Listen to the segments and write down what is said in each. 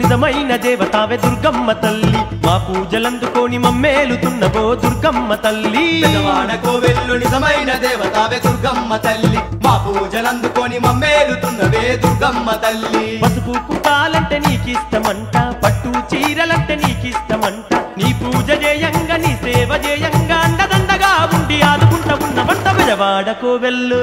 నిజమైన దేవతావే దుర్గమ్మ తల్లి మా పూజలందుకోని మమ్మేలుతున్నవో దుర్గమ్మ తల్లి బెజవాడ కోవెల్లో నిజమైన దేవతావే దుర్గమ్మ తల్లి మా పూజలందుకోని మమ్మేలుతున్నవే దుర్గమ్మ తల్లి పసుపు పుట్టాలంటే నీకిష్టమంట పట్టు చీరలంటే నీకిష్టమంట నీ పూజ చేయంగా నీ సేవ చేయంగా అండదండగా ఉండి ఆదుకుంటా ఉన్నవంట బెజవాడ కోవెల్లో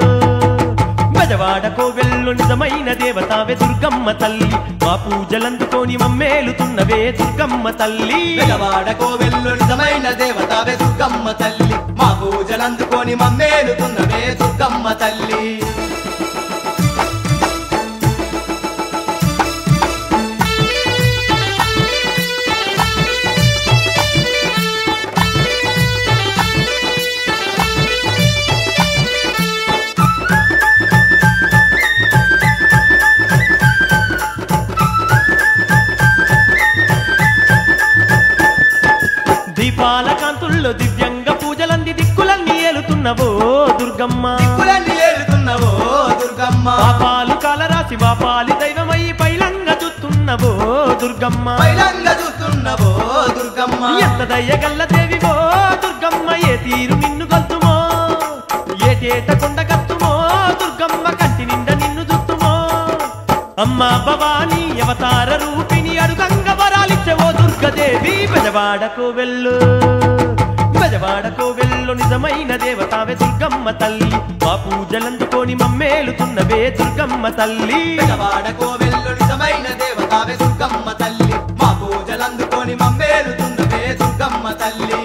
నిజమైన దేవతావే దుర్గమ్మ తల్లి మా పూజలందుకోని మమ్మేలుతున్నవే దుర్గమ్మ తల్లి బెజవాడ కోవెల్లో నిజమైన దేవతావే దుర్గమ్మ తల్లి మా పూజలందుకోని మమ్మేలుతున్నవే దుర్గమ్మ తల్లి దీపాల కాంతుల్లో దివ్యంగా పూజలంది దిక్కులన్నీ ఏలుతున్నవో దుర్గమ్మ పాపాలు కాలరాసి వాపాలి దైవమై పైలంగా చూస్తున్నవో దుర్గమ్మ ఎంత దయ్యగల్ల దేవివో దుర్గమ్మ ఏ తీరు నిన్ను గల్తుమో ఏటేట కొండ కత్తుమో దుర్గమ్మ కంటి నిండా నిన్ను చూస్తుమో అమ్మా భవానీ అవతార రూపిణి అడుగంగ వరాలిచ్చవో దుర్గదేవి బెజవాడ కోవెల్లో నిజమైన దేవతావే దుర్గమ్మ తల్లి మా పూజలందుకోని మమ్మేలుతున్నవే దుర్గమ్మ తల్లి బెజవాడ కోవెల్లో నిజమైన దేవతావే దుర్గమ్మ తల్లి మా పూజలందుకోని మమ్మేలుతున్నవే దుర్గమ్మ తల్లి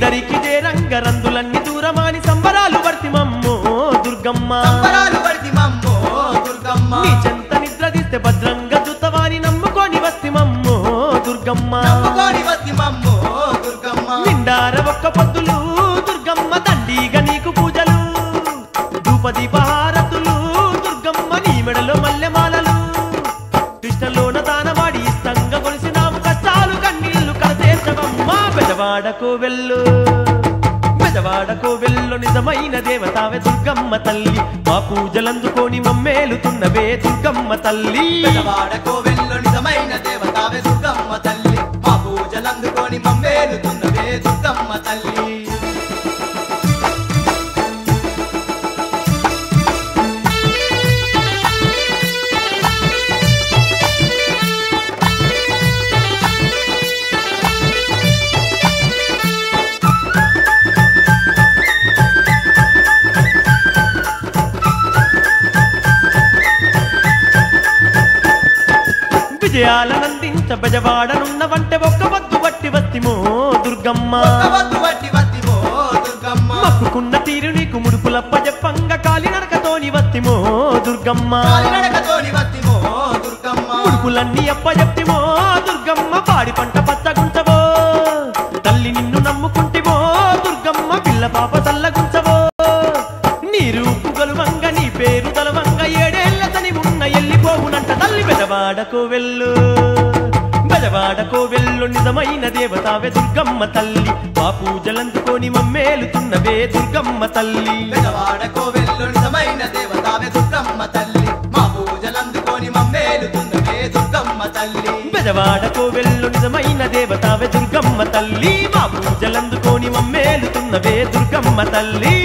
దరికి రంగరందులన్నీ దూరమాని సంబరాలు వర్తిమమ్మో దుర్గమ్మ నీ చెంత నిద్ర తీస్తే భద్రంగా జుత్తవాని నమ్ముకొని వస్తిమమ్మో దుర్గమ్మ నిండార ఒక్క పొద్దులు దుర్గమ్మ దండిగా నీకు పూజలు ధూపదీపహారతులు దుర్గమ్మ నీ మెడలో మల్లెమాలలు కృష్ణలోన దానవాడి ఇష్టంగా కొలిసినాము కష్టాలు కన్నీళ్లు కలతేర్చవమ్మ బెజవాడ కోవెల్లో నిజమైన దేవతావే దుర్గమ్మ తల్లి మా పూజలందుకోని మమ్మేలుతున్నవే దుర్గమ్మ తల్లి బెజవాడ కోవెల్లో నిజమైన దేవతావే దుర్గమ్మ తల్లి మా పూజలందుకోని మమ్మేలుతున్నవే దుర్గమ్మ తల్లి విజయాలనందించ బెజవాడనున్నవంటే ఒక్క వద్దు వట్టి వత్తిమో దుర్గమ్మ మక్కుకున్న తీరు నీకు ముడుపులప్ప చెప్పంగా కాలినడకతోని వత్తిమో దుర్గమ్మ ముడుపులన్నీ అప్ప చెప్తిమో దుర్గమ్మ పాడి పంట పచ్చగుంచవో తల్లి నిన్ను నమ్ముకుంటివో దుర్గమ్మ పిల్ల పాప చల్లగుంచవో నీ రూపు గలువంగ నీ పేరు తలవంగ ఏడేళ్ల తని ఉన్న ఎల్లిపోవునంట తల్లి బెజవాడ కోవెల్లో నిజమైన దేవతావే దుర్గమ్మ తల్లి మా పూజలందుకోని మమ్మేలుతున్నవే దుర్గమ్మ తల్లి బెజవాడ కోవెల్లో నిజమైన దేవతావే దుర్గమ్మ తల్లి మా పూజలందుకోని మమ్మేలుతున్నవే దుర్గమ్మ తల్లి బెజవాడ కోవెల్లో నిజమైన దేవతావే దుర్గమ్మ తల్లి మా పూజలందుకోని మమ్మేలుతున్నవే దుర్గమ్మ తల్లి